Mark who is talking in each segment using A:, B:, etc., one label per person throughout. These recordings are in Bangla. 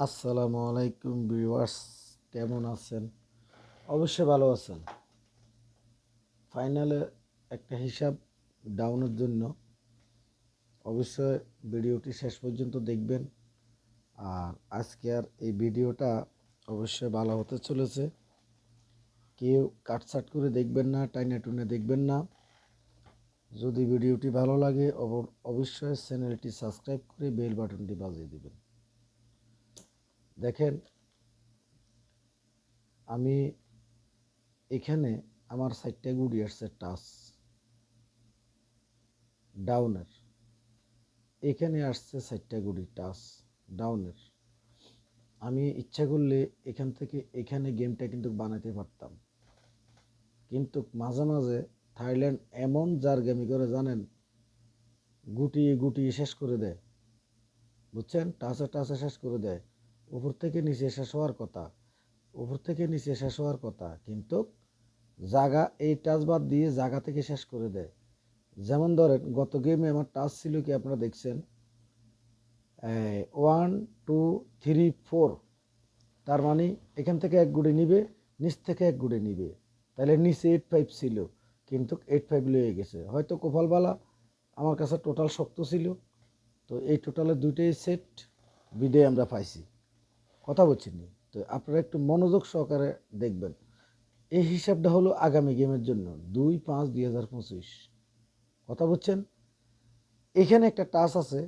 A: আসসালামু আলাইকুম ভিউয়ার্স, কেমন আছেন? অবশ্যই ভালো আছেন। ফাইনালে একটা হিসাব ডাউনের জন্য অবশ্যই ভিডিওটি শেষ পর্যন্ত দেখবেন। আর আজকের এই ভিডিওটা অবশ্যই ভালো হতে চলেছে। কেউ কাটছাট করে দেখবেন না, টাইনা টুনে দেখবেন না। যদি ভিডিওটি ভালো লাগে অবশ্যই চ্যানেলটি সাবস্ক্রাইব করে বেল বাটনটি বাজিয়ে দেবেন। দেখেন, আমি এখানে আমার সাইডটা গুড়ি আসছে টাচ ডাউনের, এখানে আসছে চারটা গুড়ি টাচ ডাউনের। আমি ইচ্ছা করলে এখান থেকে এখানে গেমটা কিন্তু বানাতে পারতাম, কিন্তু মাঝে মাঝে থাইল্যান্ড এমন জারগামি করে জানেন, গুটিয়ে গুটিয়ে শেষ করে দেয়। বুঝছেন, টাচে টাচে শেষ করে দেয়। উপর থেকে নিচে শেষ হওয়ার কথা, উপর থেকে নিচে শেষ হওয়ার কথা, কিন্তু জায়গা এই টাচ বাদ দিয়ে জায়গা থেকে শেষ করে দেয়। যেমন ধরেন, গত গেমে আমার টাচ ছিল কি আপনারা দেখছেন, 1 2 3 4, তার মানে এখান থেকে এক গুড়ে নিবে, নিচ থেকে এক গুড়ে নিবে। তাহলে নিচে 8-5 ছিল, কিন্তু 8-5 লয়ে গেছে। হয়তো কোপালবালা আমার কাছে টোটাল শক্ত ছিল, তো এই টোটালে দুইটাই সেট বিডে আমরা পাইছি। কথা বলছি নি তো, আপনারা একটু মনোযোগ সহকারে দেখবেন। এই হিসাবটা হলো আগামী গেমের জন্য 2-5-2025। কথা বলছেন, এখানে একটা টাচ আছে,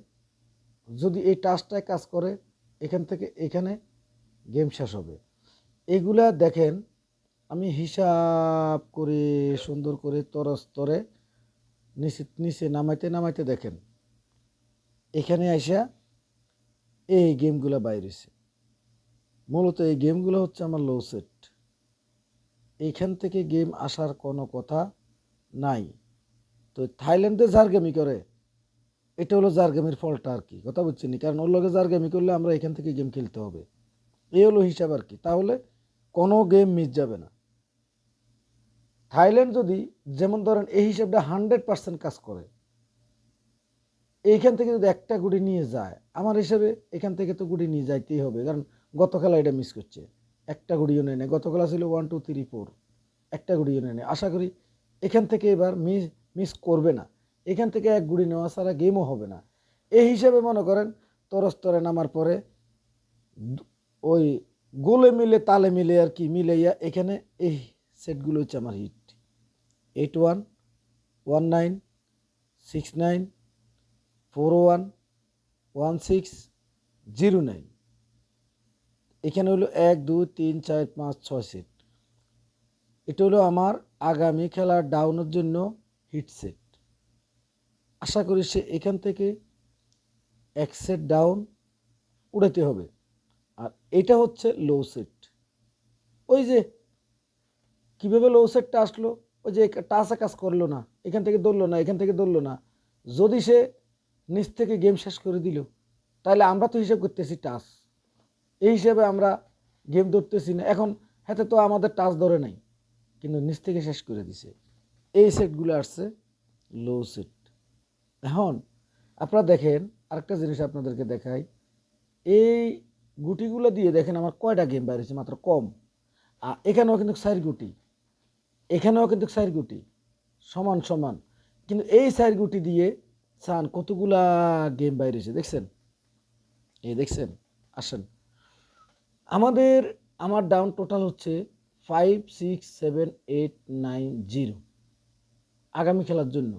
A: যদি এই টাচটায় কাজ করে এখান থেকে এখানে গেম শেষ হবে। এগুলা দেখেন, আমি হিসাব করে সুন্দর করে তরস্তরে নিচে নিচে নামাইতে নামাইতে দেখেন, এখানে আইসা এই গেমগুলো বাইরেছে। মূলত এই গেমগুলো হচ্ছে আমার লো সেট। এইখান থেকে গেম আসার কোনো কথা নাই। তো থাইল্যান্ডে জারগেমি করে, এটা হলো জারগেমির ফলটা আর কি। কথা বুঝছেন, কারণ ওর লগে জারগেমি করলে আমরা এখান থেকে গেম খেলতে হবে। এই হলো হিসাব আর কি। তাহলে কোনো গেম মিস যাবে না। থাইল্যান্ড যদি, যেমন ধরেন এই হিসাবটা 100% কাজ করে, এইখান থেকে যদি একটা গুটি নিয়ে যায়, আমার হিসাবে এখান থেকে তো গুটি নিয়ে যাইতেই হবে, কারণ গত খেলা এটা মিস করছে, একটা গুটিও নেয় না। গত খেলা ছিল 1 2 3 4, একটা গুটিও নেয় না। আশা করি এখান থেকে এবার মিস মিস করবে না। এখান থেকে এক গুটি নেওয়া ছাড়া গেমও হবে না। এই হিসাবে মনে করেন তরস্তরে নামার পরে ওই গোলে মিলে তালে মিলে আর কি মিলাইয়া এখানে এই সেটগুলো হচ্ছে আমার হিট। 81 19 69 41 16 09, এখানে হলো 1 2 3 4 5 6 সেট। এটা হলো আমার আগামী খেলার ডাউনের জন্য হিট সেট। আশা করি সে এখান থেকে এক সেট ডাউন উড়াতে হবে। আর এটা হচ্ছে লো সেট। ওই যে কীভাবে লো সেটটা আসলো, ওই যে টাচে কাজ করলো না, এখান থেকে ধরলো না, এখান থেকে ধরলো না। যদি সে নিচ থেকে গেম শেষ করে দিল, তাহলে আমরা তো হিসাব করতেছি টাচ, এই হিসাবে আমরা গেম ধরতেছি না। এখন হাতে তো আমাদের টাচ ধরে নাই, কিন্তু নিচ থেকে শেষ করে দিছে। এই সেটগুলো আসছে লো সেট। এখন আপনারা দেখেন, আরেকটা জিনিস আপনাদেরকে দেখাই। এই গুটিগুলো দিয়ে দেখেন আমার কয়টা গেম বাইরেছে, মাত্র কম। আর এখানেও কিন্তু 4 গুটি, এখানেও কিন্তু 4 গুটি, সমান সমান। কিন্তু এই 4 গুটি দিয়ে চান কতগুলা গেম বাইরেছে দেখছেন? এই দেখছেন, আসেন আমার ডাউন টোটাল হচ্ছে 5 6 7 8 9 0 আগামী খেলার জন্য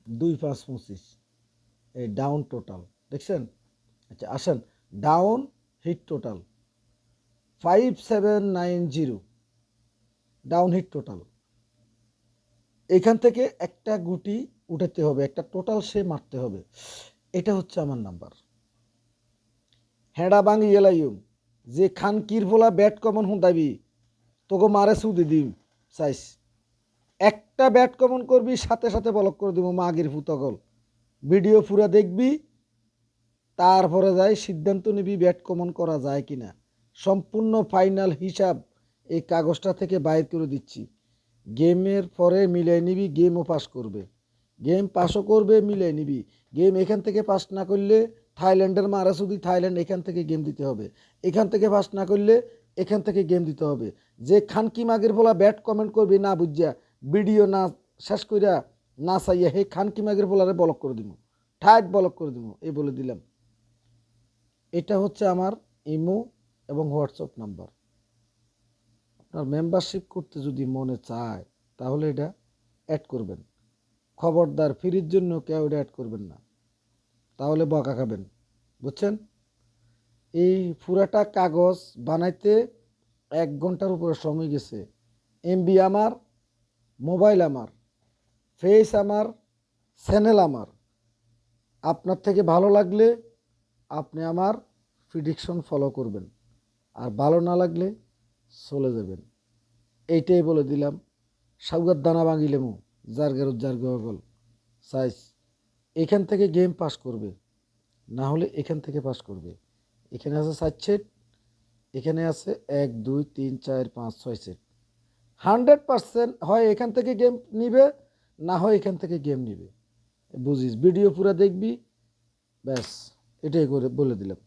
A: 2-5-25 এই ডাউন টোটাল দেখছেন। আচ্ছা আসেন, down hit total 5790 down hit total. এখান থেকে একটা গুটি উঠাতে হবে, একটা টোটাল সে মারতে হবে। এটা হচ্ছে আমার নাম্বার। হেডা বাঙ্গি গেলাইম যে খান কিরফোলা ব্যাট কমন হুঁদাবি তোকে মারে সুদি দিম চাইস। একটা ব্যাট কমন করবি, সাথে সাথে ব্লক করে দিব মাগির ফুতগল। ভিডিও পুরা দেখবি, তারপরে যাই সিদ্ধান্ত নিবি ব্যাট কমন করা যায় কিনা। সম্পূর্ণ ফাইনাল হিসাব এই কাগজটা থেকে বাইর করে দিচ্ছি। গেমের পরে মিলাই নিবি, গেমও পাস করবে, গেম পাসও করবে, মিলাই নিবি। গেম এখান থেকে পাস না করলে থাইল্যান্ডের মারা শুধু থাইল্যান্ড, এখান থেকে গেম দিতে হবে। এখান থেকে পাস না করলে এখান থেকে গেম দিতে হবে। যে খানকি মাগের বলা ব্যাড কমেন্ট করবি না বুঝিয়া, ভিডিও না শেষ কইরা না চাইয়া, হে খানকি মাগের বলারে ব্লক করে দিব, ঠাইট ব্লক করে দিব, এই বলে দিলাম। এটা হচ্ছে আমার ইমো এবং হোয়াটসঅ্যাপ নাম্বার। আপনার মেম্বারশিপ করতে যদি মনে চায় তাহলে এটা অ্যাড করবেন। খবরদার ফ্রির জন্য কেউ এটা অ্যাড করবেন না, তাহলে বকা খাবেন, বুঝছেন? এই পুরাটা কাগজ বানাইতে 1 ঘন্টার উপরে সময় গেছে। এমবি আমার, মোবাইল আমার, ফেস আমার, চ্যানেল আমার। আপনার থেকে ভালো লাগলে আপনি আমার প্রিডিকশন ফলো করবেন, আর ভালো না লাগলে চলে যাবেন। এইটাই বলে দিলাম। সাউগার দানা ভাঙিলেমু, যার গগল সাইজ। এখান থেকে গেম পাস করবে, না হলে এখান থেকে পাস করবে। এখানে আছে 4 সেট, এখানে আছে 1 2 3 4 5 6 সেট। 100% হয় এখান থেকে গেম নিবে, না হয় এখান থেকে গেম নিবে। বুঝিস, ভিডিও পুরো দেখবি, ব্যাস এটাই করে বলে দিলাম।